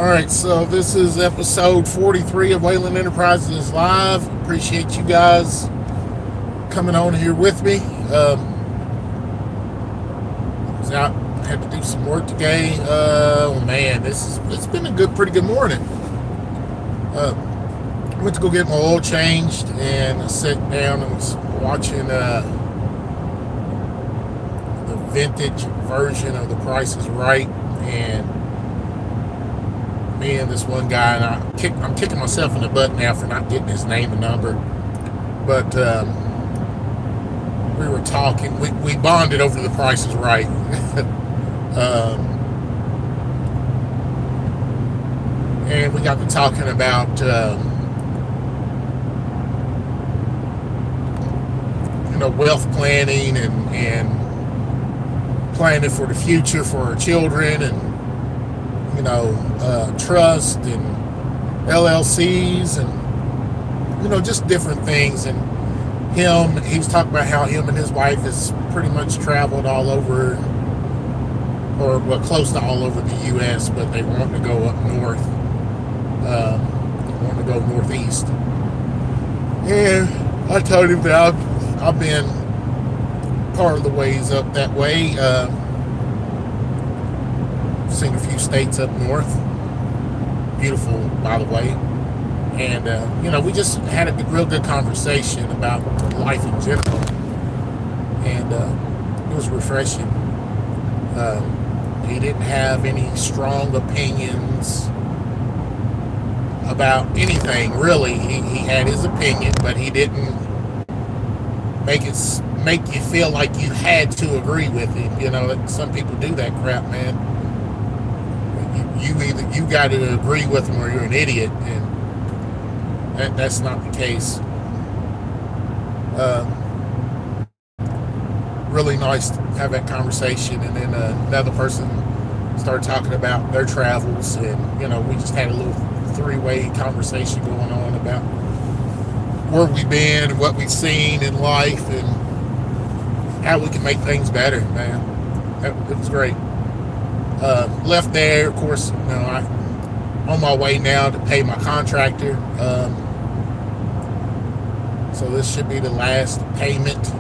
All right, so this is episode 43 of Whalen Enterprises Live. Appreciate you guys coming on here with me. Was out, had to do some work today. Oh man, it's been a pretty good morning. Went to go get my oil changed and I sat down and was watching the vintage version of The Price is Right, and me and this one guy, and I'm kicking myself in the butt now for not getting his name and number, but we were talking, we bonded over The Price is Right. And we got to talking about wealth planning and planning for the future for our children, and trust and LLCs and just different things. And he was talking about how him and his wife has pretty much traveled all over, or well, close to all over the U.S., but they want to go up north. They want to go northeast. And I told him that I've been part of the ways up that way. Seen a few states up north. Beautiful, by the way. And we just had a real good conversation about life in general, and it was refreshing. He didn't have any strong opinions about anything, really. He had his opinion, but he didn't make you feel like you had to agree with him. Some people do that crap, man. You got to agree with them or you're an idiot, and that's not the case. Really nice to have that conversation. And then another person started talking about their travels, and we just had a little three-way conversation going on about where we've been and what we've seen in life and how we can make things better, man. It was great. Left there, of course, I'm on my way now to pay my contractor. So this should be the last payment.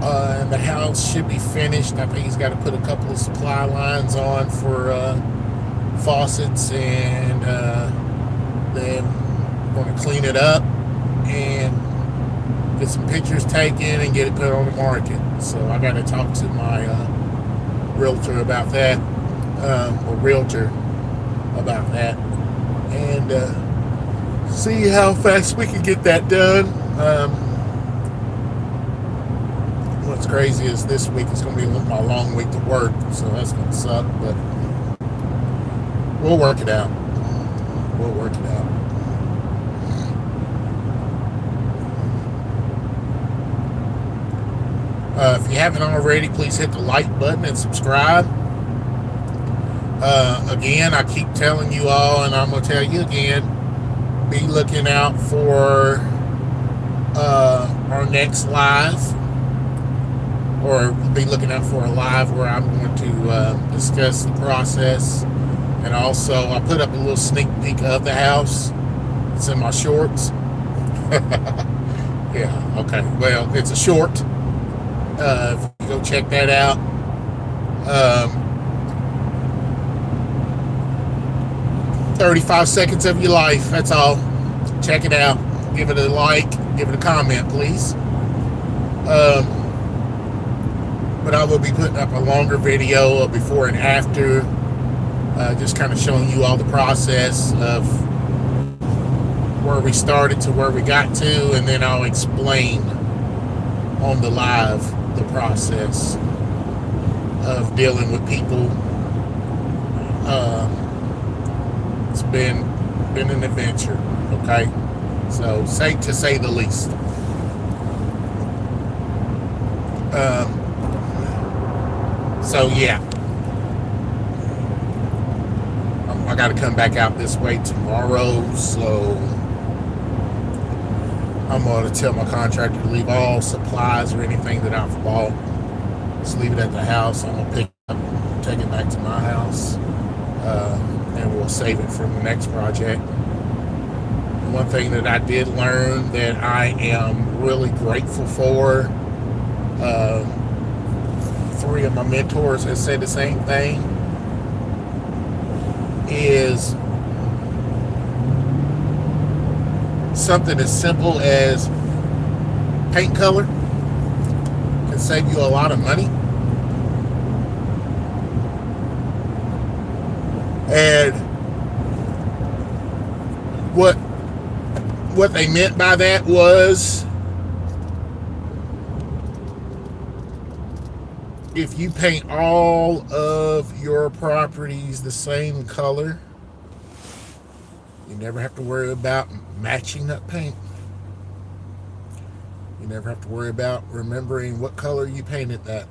And the house should be finished. I think he's got to put a couple of supply lines on for faucets, and then we're going to clean it up and get some pictures taken and get it put on the market. So I got to talk to my realtor about that, and see how fast we can get that done. What's crazy is this week is going to be my long week to work, so that's going to suck, but we'll work it out. If you haven't already, please hit the like button and subscribe. Again, I keep telling you all, and I'm going to tell you again, be looking out for our next live, or be looking out for a live where I'm going to discuss the process. And also, I put up a little sneak peek of the house. It's in my shorts. Yeah, okay. Well, it's a short. If you go check that out. 35 seconds of your life, that's all. Check it out. Give it a like. Give it a comment, please. But I will be putting up a longer video of before and after, just kind of showing you all the process of where we started to where we got to, and then I'll explain on the live the process of dealing with people. It's been an adventure, okay? So, to say the least. So yeah, I got to come back out this way tomorrow, so I'm going to tell my contractor to leave all supplies or anything that I've bought, just leave it at the house. I'm going to pick it up, take it back to my house, and we'll save it for the next project. One thing that I did learn that I am really grateful for, uh, three of my mentors have said the same thing, is something as simple as paint color can save you a lot of money. And what they meant by that was, if you paint all of your properties the same color, you never have to worry about matching up paint. You never have to worry about remembering what color you painted that.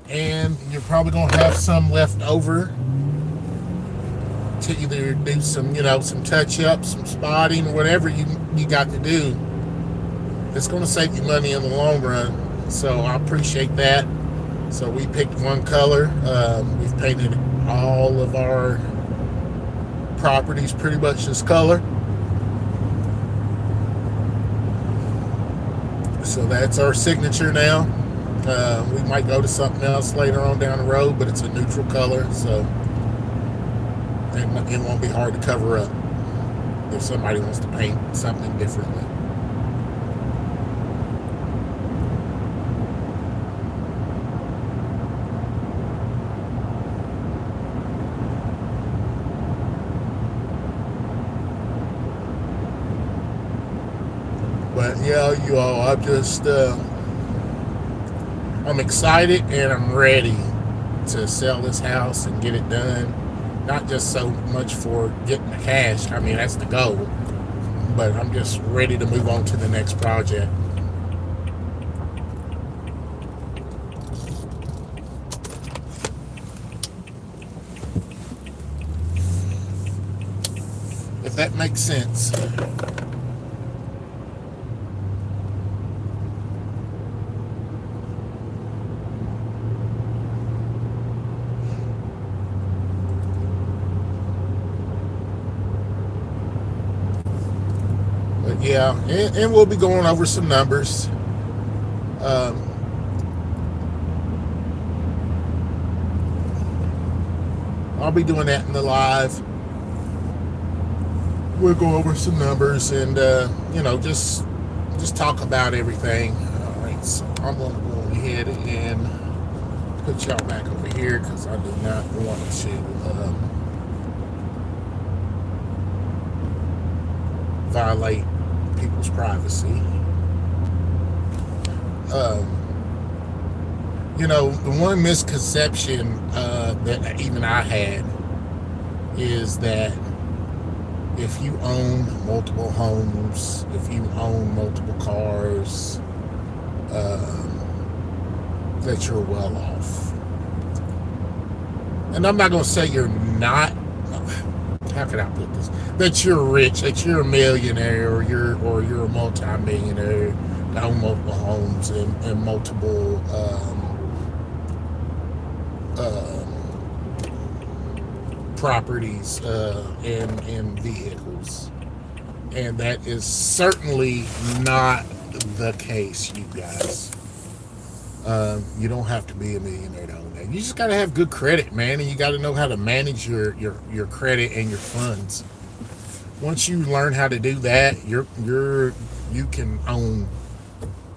And you're probably going to have some left over to either do some, some touch-ups, some spotting, or whatever you got to do. It's going to save you money in the long run. So I appreciate that. So we picked one color. We've painted all of our properties pretty much this color. So that's our signature now. We might go to something else later on down the road, but it's a neutral color, so it won't be hard to cover up if somebody wants to paint something differently. But yeah, you all, I'm excited and I'm ready to sell this house and get it done. Not just so much for getting the cash, I mean, that's the goal, but I'm just ready to move on to the next project. If that makes sense. Yeah, and we'll be going over some numbers. I'll be doing that in the live. We'll go over some numbers and just talk about everything. All right, so I'm going to go ahead and put y'all back over here because I do not want to violate people's privacy. The one misconception that even I had is that if you own multiple homes, if you own multiple cars, that you're well off. And I'm not going to say you're not. How can I put this? That you're rich, that you're a millionaire, or you're a multi-millionaire that own multiple homes and multiple properties and vehicles. And that is certainly not the case, you guys. You don't have to be a millionaire to own that. You just got to have good credit, man, and you got to know how to manage your credit and your funds. Once you learn how to do that, you can own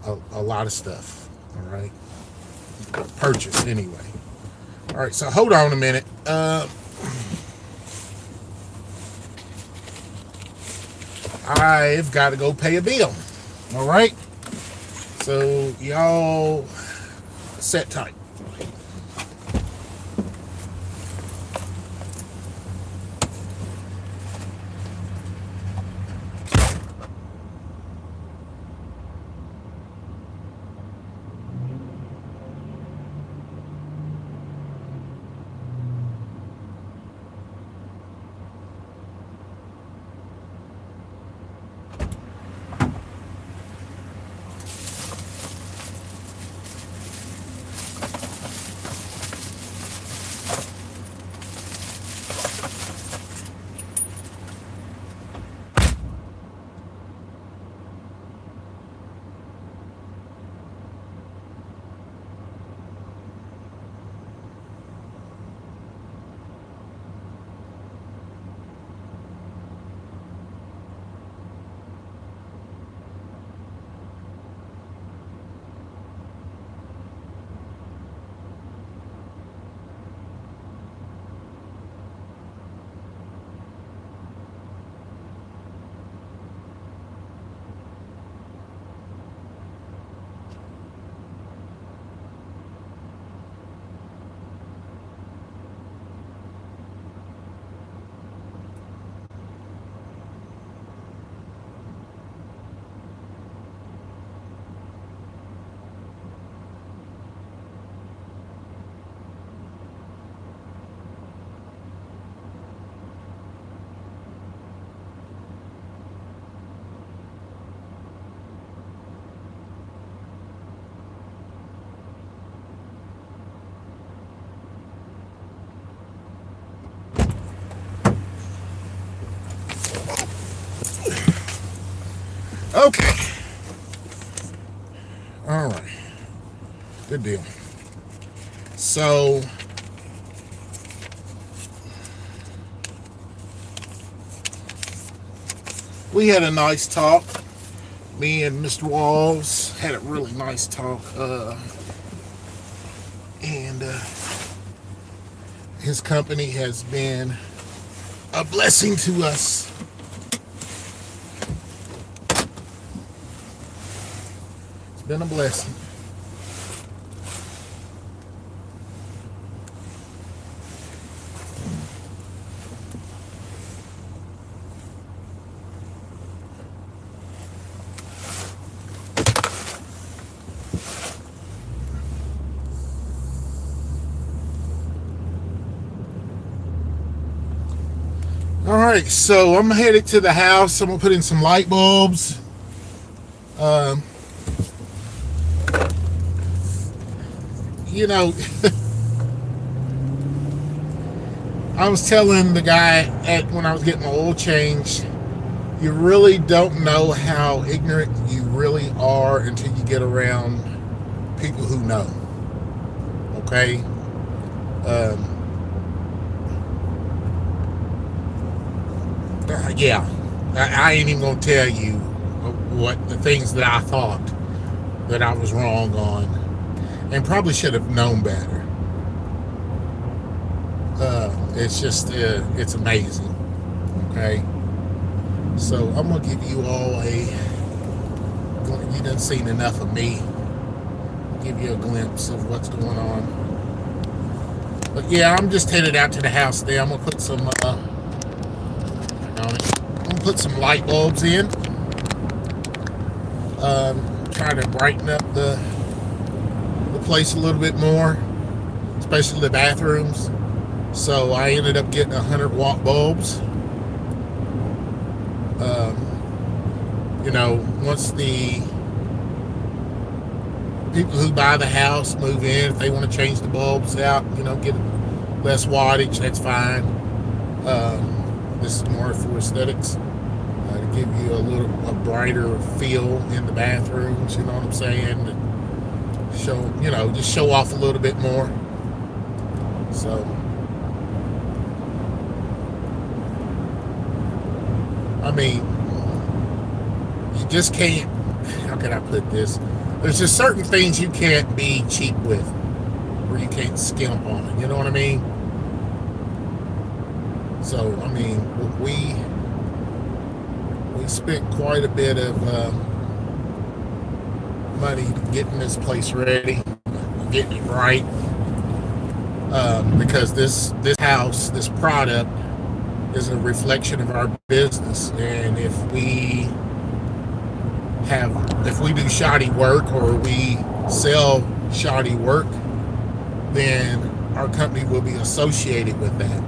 a lot of stuff. All right, purchase anyway. All right, so hold on a minute. I've got to go pay a bill. All right, so y'all sit tight. Good deal. So we had a nice talk. Me and Mr. Walls had a really nice talk. And his company has been a blessing to us. It's been a blessing. All right, so I'm headed to the house. I'm gonna put in some light bulbs. Um, you know, I was telling the guy when I was getting my oil changed, you really don't know how ignorant you really are until you get around people who know. Okay. Yeah, I ain't even gonna tell you what the things that I thought that I was wrong on, and probably should have known better. It's just it's amazing. Okay, so I'm gonna give you all you done seen enough of me. Give you a glimpse of what's going on. But yeah, I'm just headed out to the house there. I'm gonna put some light bulbs in. Try to brighten up the place a little bit more, especially the bathrooms. So I ended up getting 100-watt bulbs. Once the people who buy the house move in, if they want to change the bulbs out, get less wattage, that's fine. This is more for aesthetics, to give you a brighter feel in the bathrooms. You know what I'm saying? Just show off a little bit more. So, I mean, you just can't. How can I put this? There's just certain things you can't be cheap with, or you can't skimp on it. You know what I mean? So, I mean, we spent quite a bit of money getting this place ready, getting it right, because this house, this product, is a reflection of our business, and if we do shoddy work or we sell shoddy work, then our company will be associated with that.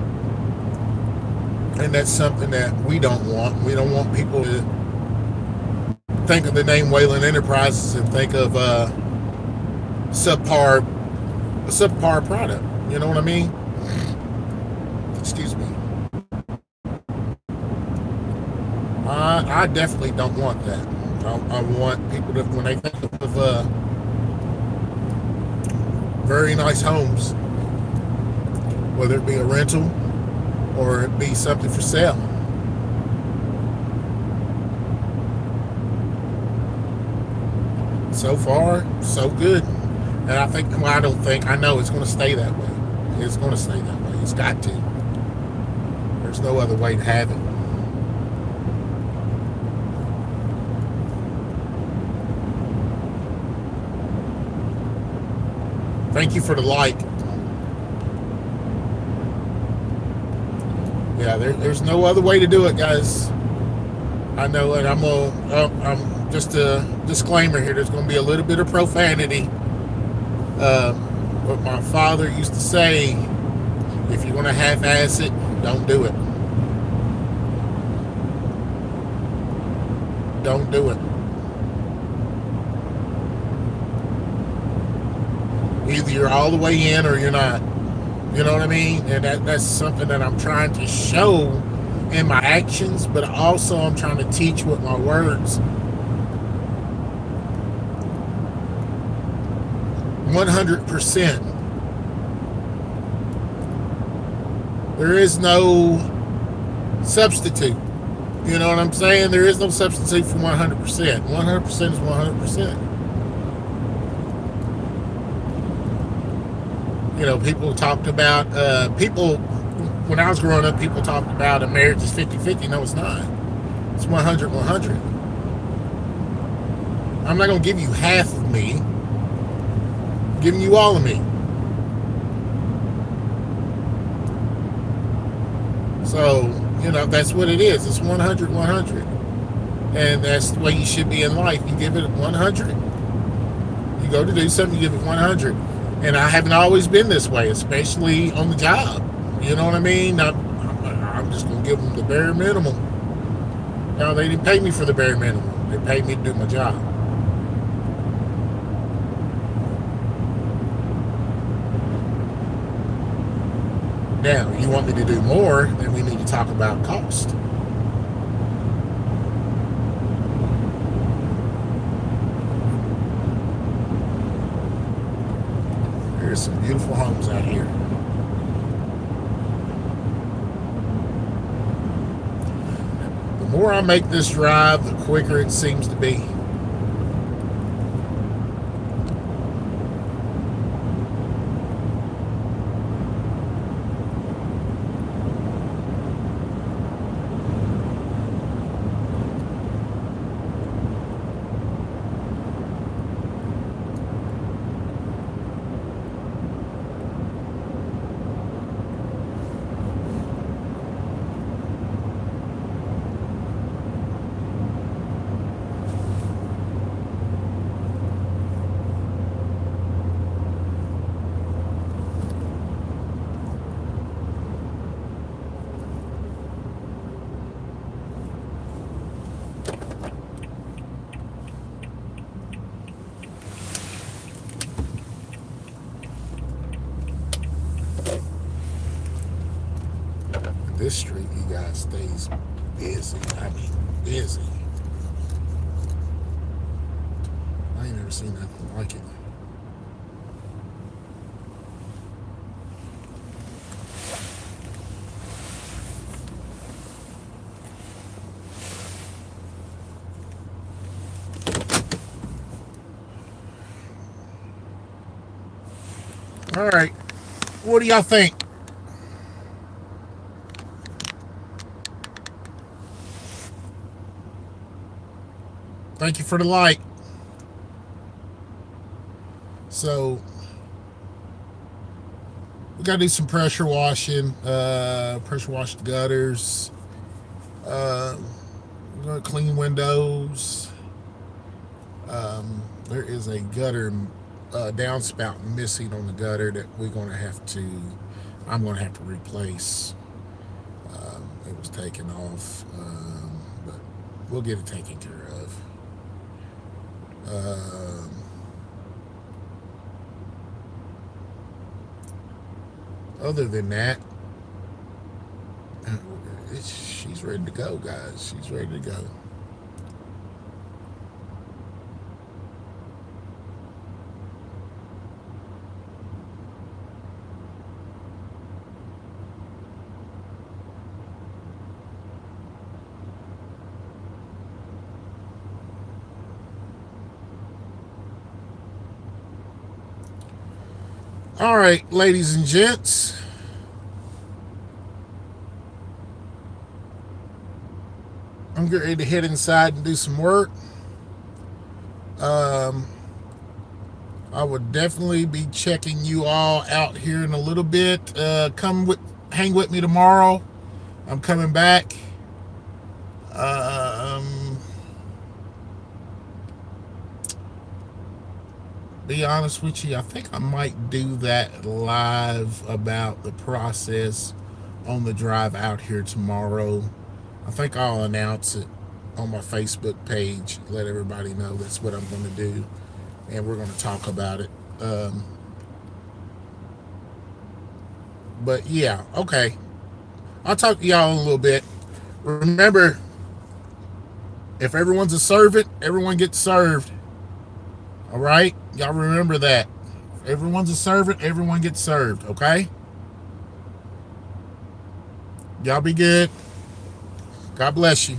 And that's something that we don't want. We don't want people to think of the name Whalen Enterprises and think of a subpar product. You know what I mean? Excuse me. I definitely don't want that. I want people to, when they think of very nice homes, whether it be a rental or it be something for sale, so far, so good. And I know it's going to stay that way. It's going to stay that way. It's got to. There's no other way to have it. Thank you for the like. Yeah, there's no other way to do it, guys. I know, and I'm just a disclaimer here. There's going to be a little bit of profanity. What my father used to say: if you're going to half-ass it, don't do it. Don't do it. Either you're all the way in or you're not. You know what I mean? And that's something that I'm trying to show in my actions, but also I'm trying to teach with my words. 100%. There is no substitute. You know what I'm saying? There is no substitute for 100%. 100% is 100%. You know, people talked about, when I was growing up, people talked about a marriage is 50-50. No, it's not. It's 100-100. I'm not going to give you half of me. I'm giving you all of me. So, you know, that's what it is. It's 100-100. And that's the way you should be in life. You give it 100. You go to do something, you give it 100. And I haven't always been this way, especially on the job. You know what I mean? I'm just going to give them the bare minimum. No, they didn't pay me for the bare minimum. They paid me to do my job. Now, you want me to do more, then we need to talk about cost. There's some beautiful homes out here. The more I make this drive, the quicker it seems to be. This street, you guys, stays busy. I mean, busy. I ain't never seen nothing like it. All right, what do y'all think? Thank you for the like. So we gotta do some pressure washing. Pressure wash the gutters. We're gonna clean windows. There is a gutter downspout missing on the gutter that I'm gonna have to replace. It was taken off, but we'll get it taken care of. Other than that, she's ready to go, guys. She's ready to go. All right, ladies and gents. I'm getting ready to head inside and do some work. I would definitely be checking you all out here in a little bit. Hang with me tomorrow. I'm coming back. Be honest with you, I think I might do that live about the process on the drive out here tomorrow. I think I'll announce it on my Facebook page, let everybody know that's what I'm going to do, and we're going to talk about it. But yeah, okay. I'll talk to y'all in a little bit. Remember, if everyone's a servant, everyone gets served. All right? Y'all remember that. Everyone's a servant. Everyone gets served. Okay. Y'all be good. God bless you.